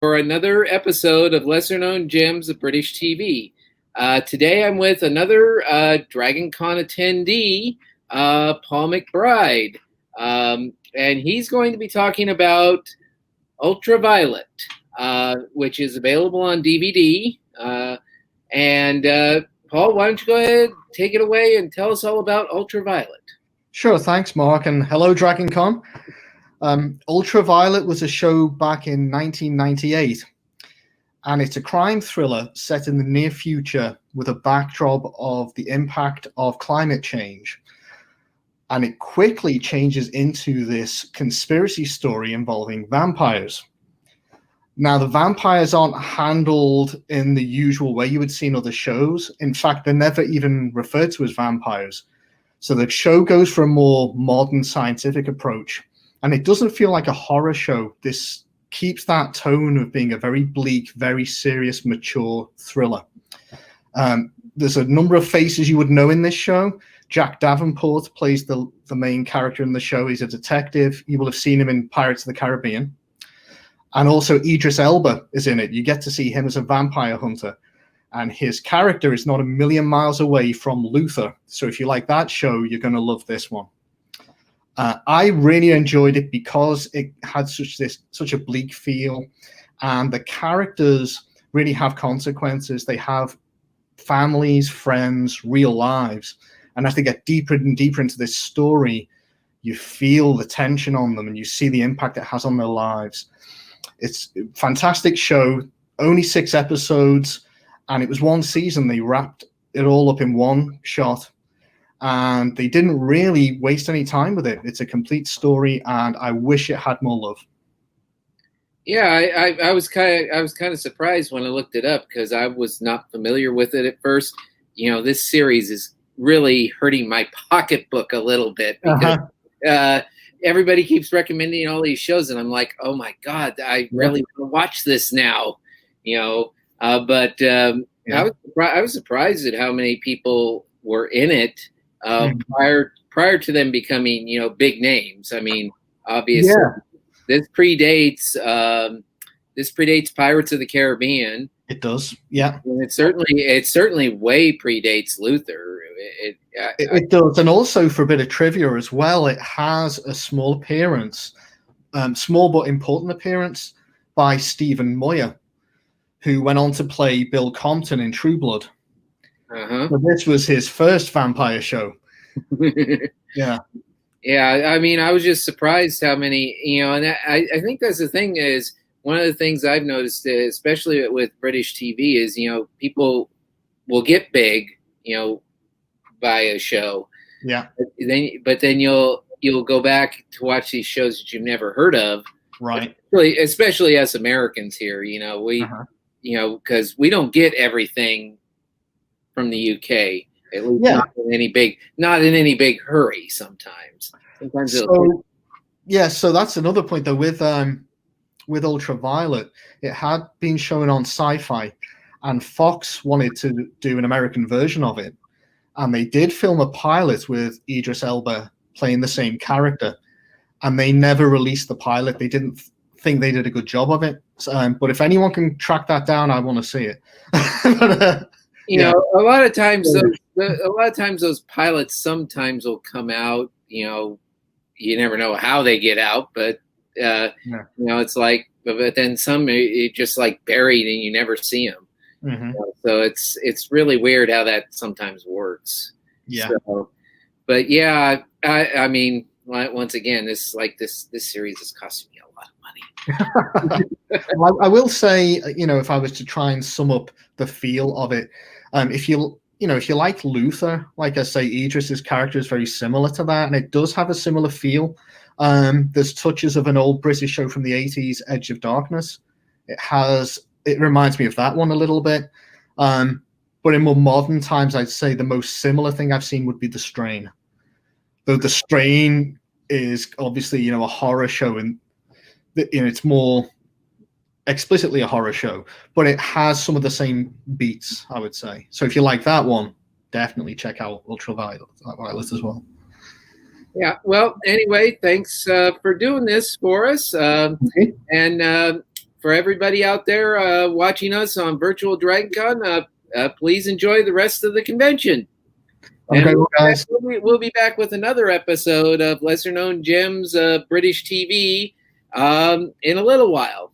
For another episode of Lesser Known Gems of British TV. Today I'm with another Dragon Con attendee, Paul McBride, and he's going to be talking about Ultraviolet, which is available on DVD. And Paul, why don't you go ahead, take it away, and tell us all about Ultraviolet? Sure, thanks, Mark, and hello, Dragon Con. Ultraviolet was a show back in 1998, and it's a crime thriller set in the near future with a backdrop of the impact of climate change. And it quickly changes into this conspiracy story involving vampires. Now, the vampires aren't handled in the usual way you would see in other shows. In fact, they're never even referred to as vampires. So the show goes for a more modern scientific approach. And it doesn't feel like a horror show. This keeps that tone of being a very bleak, very serious, mature thriller. There's a number of faces you would know in this show. Jack Davenport plays the main character in the show. He's a detective. You will have seen him in Pirates of the Caribbean. And also Idris Elba is in it. You get to see him as a vampire hunter. And his character is not a million miles away from Luther. So if you like that show, you're going to love this one. I really enjoyed it because it had such a bleak feel, and the characters really have consequences. They have families, friends, real lives, and as they get deeper and deeper into this story, you feel the tension on them and you see the impact it has on their lives. It's a fantastic show, only 6 episodes, and it was one season. They wrapped it all up in one shot. And they didn't really waste any time with it. It's a complete story, and I wish it had more love. Yeah, I was kind of surprised when I looked it up because I was not familiar with it at first. You know, this series is really hurting my pocketbook a little bit because everybody keeps recommending all these shows, and I'm like, oh my God, I really want to watch this now. You know, I was surprised at how many people were in it. Prior to them becoming, big names. I mean, obviously, this predates Pirates of the Caribbean. It does, yeah. And it certainly way predates Luther. It does, and also for a bit of trivia as well, it has a small appearance, small but important appearance by Stephen Moyer, who went on to play Bill Compton in True Blood. So this was his first vampire show. Yeah. I mean, I was just surprised how many, and I think that's the thing is one of the things I've noticed, especially with British TV, is, people will get big, by a show. Yeah. But then you'll go back to watch these shows that you've never heard of. Right. Especially us Americans here, because we don't get everything from the UK, at least not in any big hurry. Sometimes so that's another point though. With Ultraviolet, it had been shown on Sci-Fi, and Fox wanted to do an American version of it, and they did film a pilot with Idris Elba playing the same character, and they never released the pilot. They didn't think they did a good job of it. But if anyone can track that down, I want to see it. A lot of times those pilots sometimes will come out. You never know how they get out, but it's like, but then some are just like buried and you never see them. So it's really weird how that sometimes works. Yeah. So, but yeah, I mean, once again, this series is costing me a lot of money. Well, I will say, if I was to try and sum up the feel of it, if you like Luther, like I say, Idris's character is very similar to that, and it does have a similar feel. There's touches of an old British show from the 80s, Edge of Darkness. It reminds me of that one a little bit. But in more modern times, I'd say the most similar thing I've seen would be The Strain. Though The Strain is obviously, a horror show, and it's more explicitly a horror show, but it has some of the same beats, I would say. So if you like that one, definitely check out Ultraviolet as well. Yeah. Well, anyway, thanks for doing this for us. And for everybody out there watching us on Virtual Dragon Con, please enjoy the rest of the convention. Okay, well, guys. We'll be back with another episode of Lesser Known Gems British TV in a little while.